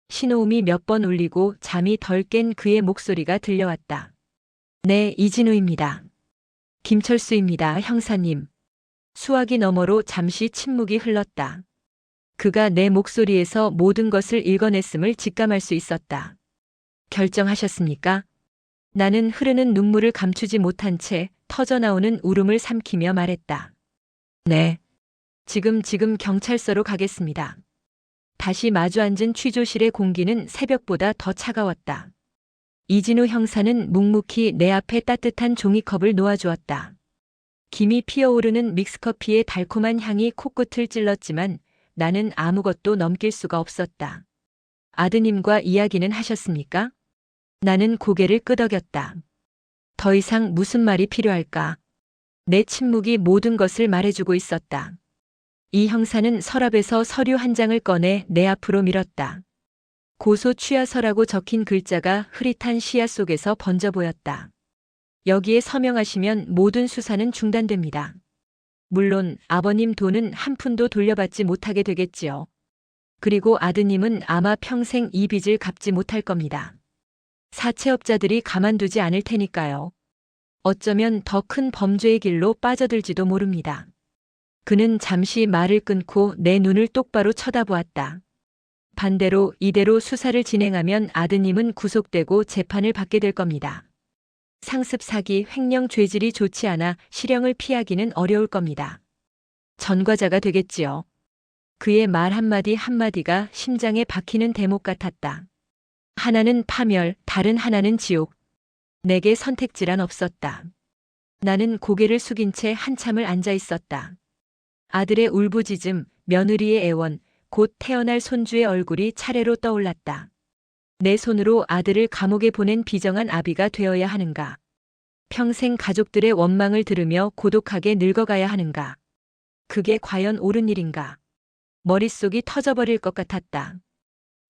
신호음이 몇 번 울리고 잠이 덜 깬 그의 목소리가 들려왔다. 네, 이진우입니다. 김철수입니다, 형사님. 수화기 너머로 잠시 침묵이 흘렀다. 그가 내 목소리에서 모든 것을 읽어냈음을 직감할 수 있었다. 결정하셨습니까? 나는 흐르는 눈물을 감추지 못한 채 터져나오는 울음을 삼키며 말했다. 네. 지금 경찰서로 가겠습니다. 다시 마주 앉은 취조실의 공기는 새벽보다 더 차가웠다. 이진우 형사는 묵묵히 내 앞에 따뜻한 종이컵을 놓아주었다. 김이 피어오르는 믹스커피의 달콤한 향이 코끝을 찔렀지만 나는 아무것도 넘길 수가 없었다. 아드님과 이야기는 하셨습니까? 나는 고개를 끄덕였다. 더 이상 무슨 말이 필요할까? 내 침묵이 모든 것을 말해주고 있었다. 이 형사는 서랍에서 서류 한 장을 꺼내 내 앞으로 밀었다. 고소 취하서라고 적힌 글자가 흐릿한 시야 속에서 번져 보였다. 여기에 서명하시면 모든 수사는 중단됩니다. 물론 아버님 돈은 한 푼도 돌려받지 못하게 되겠지요. 그리고 아드님은 아마 평생 이 빚을 갚지 못할 겁니다. 사채업자들이 가만두지 않을 테니까요. 어쩌면 더 큰 범죄의 길로 빠져들지도 모릅니다. 그는 잠시 말을 끊고 내 눈을 똑바로 쳐다보았다. 반대로 이대로 수사를 진행하면 아드님은 구속되고 재판을 받게 될 겁니다. 상습 사기, 횡령 죄질이 좋지 않아 실형을 피하기는 어려울 겁니다. 전과자가 되겠지요. 그의 말 한마디 한마디가 심장에 박히는 대목 같았다. 하나는 파멸, 다른 하나는 지옥. 내게 선택지란 없었다. 나는 고개를 숙인 채 한참을 앉아 있었다. 아들의 울부짖음, 며느리의 애원, 곧 태어날 손주의 얼굴이 차례로 떠올랐다. 내 손으로 아들을 감옥에 보낸 비정한 아비가 되어야 하는가? 평생 가족들의 원망을 들으며 고독하게 늙어가야 하는가? 그게 과연 옳은 일인가? 머릿속이 터져버릴 것 같았다.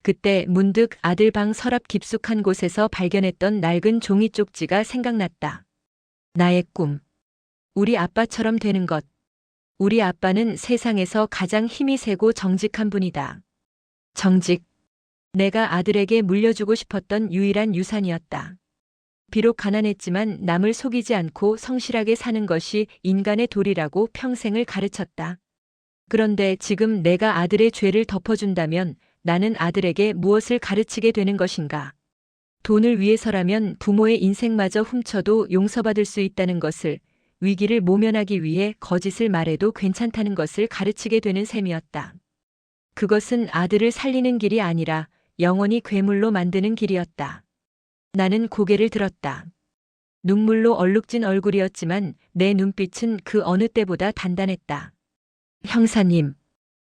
그때 문득 아들 방 서랍 깊숙한 곳에서 발견했던 낡은 종이 쪽지가 생각났다. 나의 꿈. 우리 아빠처럼 되는 것. 우리 아빠는 세상에서 가장 힘이 세고 정직한 분이다. 정직. 내가 아들에게 물려주고 싶었던 유일한 유산이었다. 비록 가난했지만 남을 속이지 않고 성실하게 사는 것이 인간의 도리라고 평생을 가르쳤다. 그런데 지금 내가 아들의 죄를 덮어준다면 나는 아들에게 무엇을 가르치게 되는 것인가? 돈을 위해서라면 부모의 인생마저 훔쳐도 용서받을 수 있다는 것을, 위기를 모면하기 위해 거짓을 말해도 괜찮다는 것을 가르치게 되는 셈이었다. 그것은 아들을 살리는 길이 아니라 영원히 괴물로 만드는 길이었다. 나는 고개를 들었다. 눈물로 얼룩진 얼굴이었지만 내 눈빛은 그 어느 때보다 단단했다. 형사님,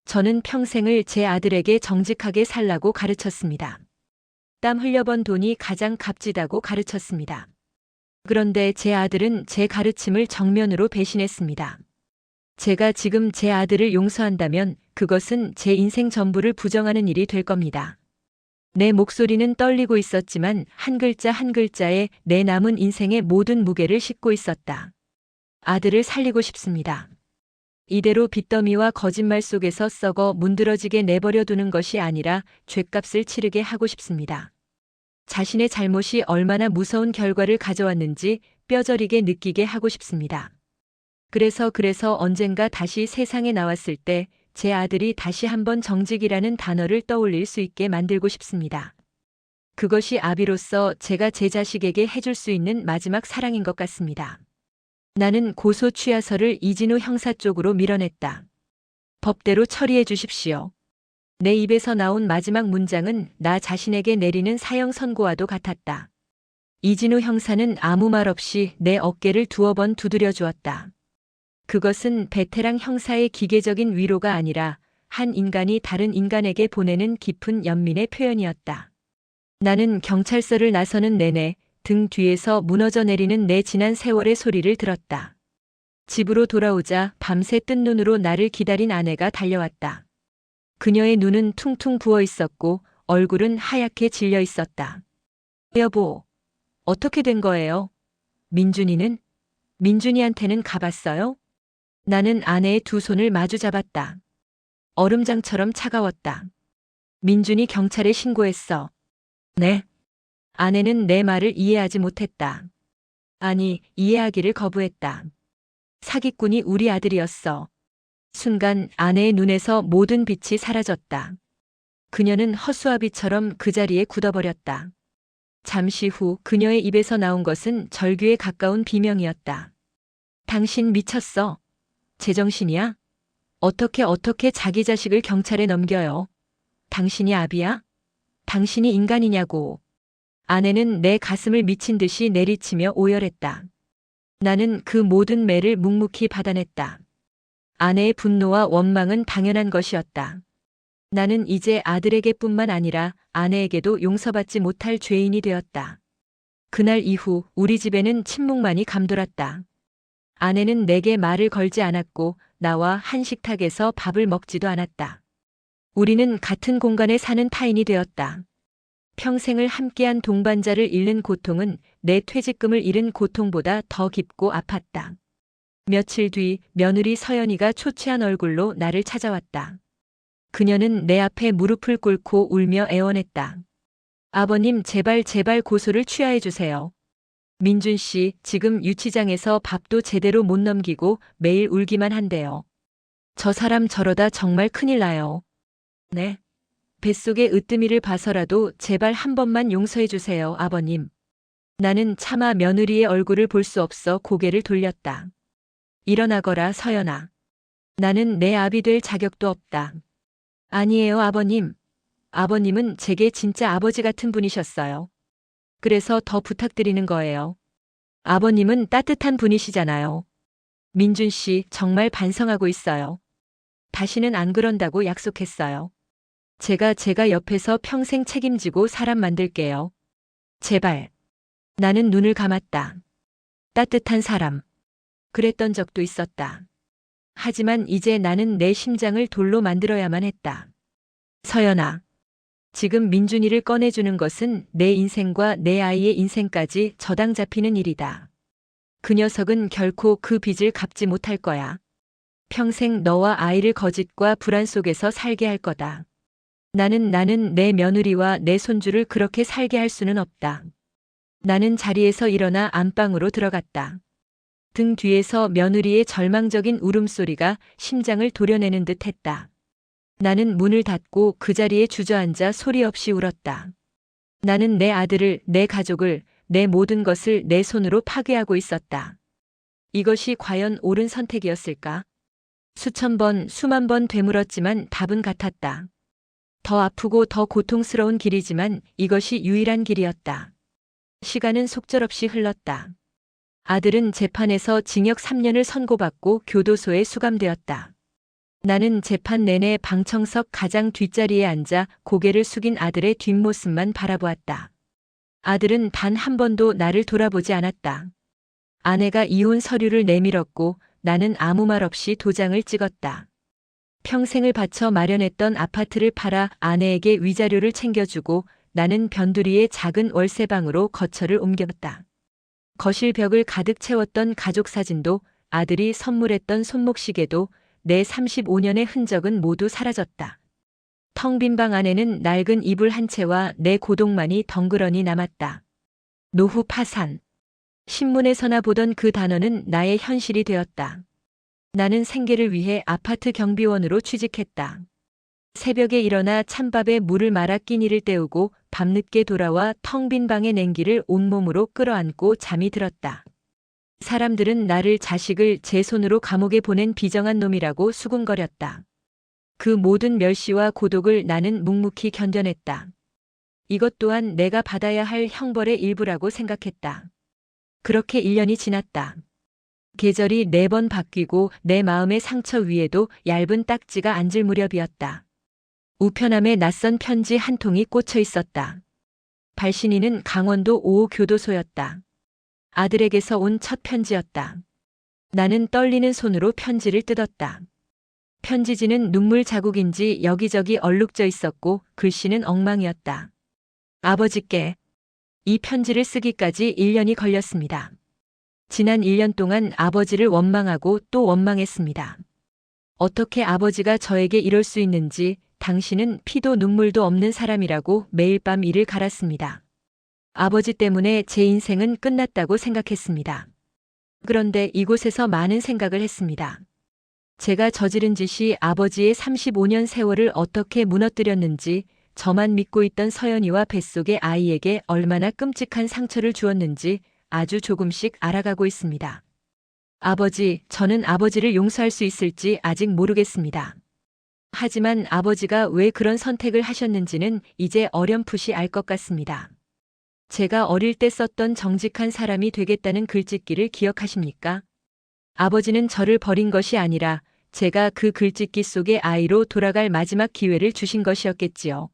저는 평생을 제 아들에게 정직하게 살라고 가르쳤습니다. 땀 흘려번 돈이 가장 값지다고 가르쳤습니다. 그런데 제 아들은 제 가르침을 정면으로 배신했습니다. 제가 지금 제 아들을 용서한다면 그것은 제 인생 전부를 부정하는 일이 될 겁니다. 내 목소리는 떨리고 있었지만 한 글자 한 글자에 내 남은 인생의 모든 무게를 싣고 있었다. 아들을 살리고 싶습니다. 이대로 빚더미와 거짓말 속에서 썩어 문드러지게 내버려 두는 것이 아니라 죗값을 치르게 하고 싶습니다. 자신의 잘못이 얼마나 무서운 결과를 가져왔는지 뼈저리게 느끼게 하고 싶습니다. 그래서 언젠가 다시 세상에 나왔을 때 제 아들이 다시 한번 정직이라는 단어를 떠올릴 수 있게 만들고 싶습니다. 그것이 아비로서 제가 제 자식에게 해줄 수 있는 마지막 사랑인 것 같습니다. 나는 고소 취하서를 이진우 형사 쪽으로 밀어냈다. 법대로 처리해 주십시오. 내 입에서 나온 마지막 문장은 나 자신에게 내리는 사형 선고와도 같았다. 이진우 형사는 아무 말 없이 내 어깨를 두어 번 두드려 주었다. 그것은 베테랑 형사의 기계적인 위로가 아니라 한 인간이 다른 인간에게 보내는 깊은 연민의 표현이었다. 나는 경찰서를 나서는 내내 등 뒤에서 무너져 내리는 내 지난 세월의 소리를 들었다. 집으로 돌아오자 밤새 뜬 눈으로 나를 기다린 아내가 달려왔다. 그녀의 눈은 퉁퉁 부어 있었고 얼굴은 하얗게 질려 있었다. 여보, 어떻게 된 거예요? 민준이한테는 가봤어요? 나는 아내의 두 손을 마주 잡았다. 얼음장처럼 차가웠다. 민준이 경찰에 신고했어. 네? 아내는 내 말을 이해하지 못했다. 아니, 이해하기를 거부했다. 사기꾼이 우리 아들이었어. 순간 아내의 눈에서 모든 빛이 사라졌다. 그녀는 허수아비처럼 그 자리에 굳어버렸다. 잠시 후 그녀의 입에서 나온 것은 절규에 가까운 비명이었다. 당신 미쳤어. 제정신이야? 어떻게 자기 자식을 경찰에 넘겨요? 당신이 아비야? 당신이 인간이냐고. 아내는 내 가슴을 미친 듯이 내리치며 오열했다. 나는 그 모든 매를 묵묵히 받아냈다. 아내의 분노와 원망은 당연한 것이었다. 나는 이제 아들에게뿐만 아니라 아내에게도 용서받지 못할 죄인이 되었다. 그날 이후 우리 집에는 침묵만이 감돌았다. 아내는 내게 말을 걸지 않았고 나와 한 식탁에서 밥을 먹지도 않았다. 우리는 같은 공간에 사는 타인이 되었다. 평생을 함께한 동반자를 잃는 고통은 내 퇴직금을 잃은 고통보다 더 깊고 아팠다. 며칠 뒤 며느리 서연이가 초췌한 얼굴로 나를 찾아왔다. 그녀는 내 앞에 무릎을 꿇고 울며 애원했다. 아버님, 제발 고소를 취하해 주세요. 민준 씨 지금 유치장에서 밥도 제대로 못 넘기고 매일 울기만 한대요. 저 사람 저러다 정말 큰일 나요. 네. 뱃속의 으뜸이를 봐서라도 제발 한 번만 용서해 주세요, 아버님. 나는 차마 며느리의 얼굴을 볼 수 없어 고개를 돌렸다. 일어나거라, 서연아. 나는 내 아비 될 자격도 없다. 아니에요, 아버님. 아버님은 제게 진짜 아버지 같은 분이셨어요. 그래서 더 부탁드리는 거예요. 아버님은 따뜻한 분이시잖아요. 민준 씨 정말 반성하고 있어요. 다시는 안 그런다고 약속했어요. 제가 옆에서 평생 책임지고 사람 만들게요. 제발. 나는 눈을 감았다. 따뜻한 사람. 그랬던 적도 있었다. 하지만 이제 나는 내 심장을 돌로 만들어야만 했다. 서연아. 지금 민준이를 꺼내주는 것은 내 인생과 내 아이의 인생까지 저당 잡히는 일이다. 그 녀석은 결코 그 빚을 갚지 못할 거야. 평생 너와 아이를 거짓과 불안 속에서 살게 할 거다. 나는 내 며느리와 내 손주를 그렇게 살게 할 수는 없다. 나는 자리에서 일어나 안방으로 들어갔다. 등 뒤에서 며느리의 절망적인 울음소리가 심장을 도려내는 듯 했다. 나는 문을 닫고 그 자리에 주저앉아 소리 없이 울었다. 나는 내 아들을, 내 가족을, 내 모든 것을 내 손으로 파괴하고 있었다. 이것이 과연 옳은 선택이었을까? 수천 번, 수만 번 되물었지만 답은 같았다. 더 아프고 더 고통스러운 길이지만 이것이 유일한 길이었다. 시간은 속절없이 흘렀다. 아들은 재판에서 징역 3년을 선고받고 교도소에 수감되었다. 나는 재판 내내 방청석 가장 뒷자리에 앉아 고개를 숙인 아들의 뒷모습만 바라보았다. 아들은 단 한 번도 나를 돌아보지 않았다. 아내가 이혼 서류를 내밀었고 나는 아무 말 없이 도장을 찍었다. 평생을 바쳐 마련했던 아파트를 팔아 아내에게 위자료를 챙겨주고 나는 변두리의 작은 월세방으로 거처를 옮겼다. 거실 벽을 가득 채웠던 가족 사진도 아들이 선물했던 손목시계도 내 35년의 흔적은 모두 사라졌다. 텅 빈 방 안에는 낡은 이불 한 채와 내 고독만이 덩그러니 남았다. 노후 파산. 신문에서나 보던 그 단어는 나의 현실이 되었다. 나는 생계를 위해 아파트 경비원으로 취직했다. 새벽에 일어나 찬밥에 물을 말아 끼니를 때우고 밤늦게 돌아와 텅 빈 방의 냉기를 온몸으로 끌어안고 잠이 들었다. 사람들은 나를 자식을 제 손으로 감옥에 보낸 비정한 놈이라고 수군거렸다. 그 모든 멸시와 고독을 나는 묵묵히 견뎌냈다. 이것 또한 내가 받아야 할 형벌의 일부라고 생각했다. 그렇게 1년이 지났다. 계절이 4번 바뀌고 내 마음의 상처 위에도 얇은 딱지가 앉을 무렵이었다. 우편함에 낯선 편지 한 통이 꽂혀 있었다. 발신인은 강원도 5호 교도소였다. 아들에게서 온 첫 편지였다. 나는 떨리는 손으로 편지를 뜯었다. 편지지는 눈물 자국인지 여기저기 얼룩져 있었고 글씨는 엉망이었다. 아버지께. 이 편지를 쓰기까지 1년이 걸렸습니다. 지난 1년 동안 아버지를 원망하고 또 원망했습니다. 어떻게 아버지가 저에게 이럴 수 있는지 당신은 피도 눈물도 없는 사람이라고 매일 밤 이를 갈았습니다. 아버지 때문에 제 인생은 끝났다고 생각했습니다. 그런데 이곳에서 많은 생각을 했습니다. 제가 저지른 짓이 아버지의 35년 세월을 어떻게 무너뜨렸는지, 저만 믿고 있던 서연이와 뱃속의 아이에게 얼마나 끔찍한 상처를 주었는지 아주 조금씩 알아가고 있습니다. 아버지, 저는 아버지를 용서할 수 있을지 아직 모르겠습니다. 하지만 아버지가 왜 그런 선택을 하셨는지는 이제 어렴풋이 알 것 같습니다. 제가 어릴 때 썼던 정직한 사람이 되겠다는 글짓기를 기억하십니까? 아버지는 저를 버린 것이 아니라 제가 그 글짓기 속의 아이로 돌아갈 마지막 기회를 주신 것이었겠지요.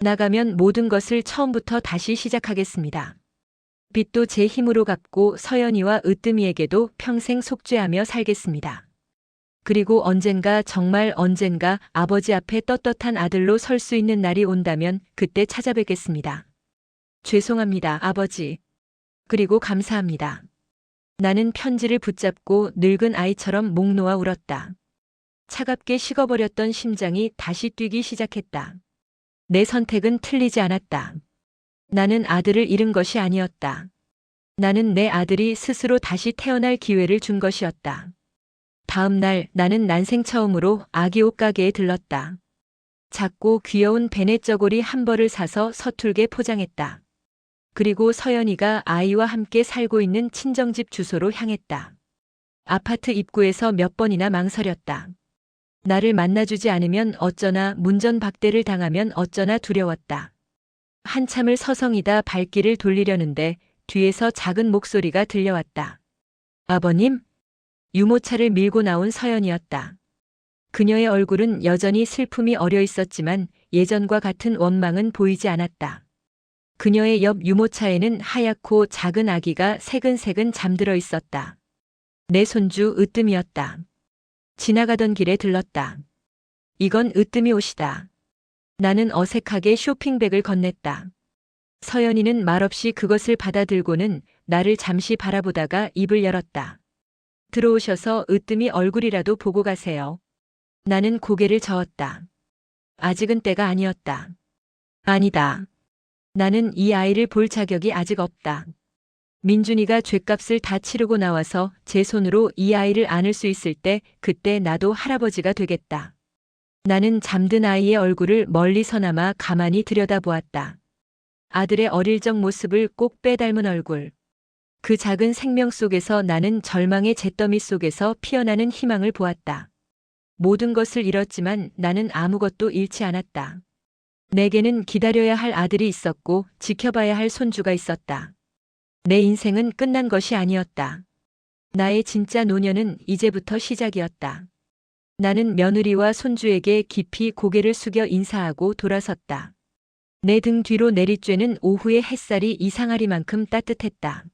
나가면 모든 것을 처음부터 다시 시작하겠습니다. 빚도 제 힘으로 갚고 서연이와 으뜸이에게도 평생 속죄하며 살겠습니다. 그리고 언젠가, 정말 언젠가 아버지 앞에 떳떳한 아들로 설 수 있는 날이 온다면 그때 찾아뵙겠습니다. 죄송합니다, 아버지. 그리고 감사합니다. 나는 편지를 붙잡고 늙은 아이처럼 목 놓아 울었다. 차갑게 식어버렸던 심장이 다시 뛰기 시작했다. 내 선택은 틀리지 않았다. 나는 아들을 잃은 것이 아니었다. 나는 내 아들이 스스로 다시 태어날 기회를 준 것이었다. 다음 날 나는 난생 처음으로 아기 옷가게에 들렀다. 작고 귀여운 베넷 저고리 한 벌을 사서 서툴게 포장했다. 그리고 서연이가 아이와 함께 살고 있는 친정집 주소로 향했다. 아파트 입구에서 몇 번이나 망설였다. 나를 만나주지 않으면 어쩌나, 문전박대를 당하면 어쩌나 두려웠다. 한참을 서성이다 발길을 돌리려는데 뒤에서 작은 목소리가 들려왔다. 아버님? 유모차를 밀고 나온 서연이었다. 그녀의 얼굴은 여전히 슬픔이 어려 있었지만 예전과 같은 원망은 보이지 않았다. 그녀의 옆 유모차에는 하얗고 작은 아기가 새근새근 잠들어 있었다. 내 손주 으뜸이었다. 지나가던 길에 들렀다. 이건 으뜸이 옷이다. 나는 어색하게 쇼핑백을 건넸다. 서연이는 말없이 그것을 받아들고는 나를 잠시 바라보다가 입을 열었다. 들어오셔서 으뜸이 얼굴이라도 보고 가세요. 나는 고개를 저었다. 아직은 때가 아니었다. 아니다. 나는 이 아이를 볼 자격이 아직 없다. 민준이가 죗값을 다 치르고 나와서 제 손으로 이 아이를 안을 수 있을 때 그때 나도 할아버지가 되겠다. 나는 잠든 아이의 얼굴을 멀리서나마 가만히 들여다보았다. 아들의 어릴 적 모습을 꼭 빼닮은 얼굴. 그 작은 생명 속에서 나는 절망의 잿더미 속에서 피어나는 희망을 보았다. 모든 것을 잃었지만 나는 아무것도 잃지 않았다. 내게는 기다려야 할 아들이 있었고 지켜봐야 할 손주가 있었다. 내 인생은 끝난 것이 아니었다. 나의 진짜 노년은 이제부터 시작이었다. 나는 며느리와 손주에게 깊이 고개를 숙여 인사하고 돌아섰다. 내 등 뒤로 내리쬐는 오후의 햇살이 이상하리만큼 따뜻했다.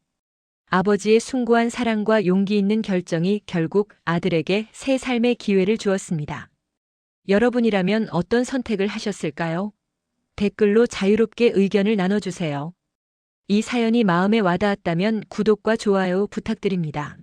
아버지의 숭고한 사랑과 용기 있는 결정이 결국 아들에게 새 삶의 기회를 주었습니다. 여러분이라면 어떤 선택을 하셨을까요? 댓글로 자유롭게 의견을 나눠주세요. 이 사연이 마음에 와닿았다면 구독과 좋아요 부탁드립니다.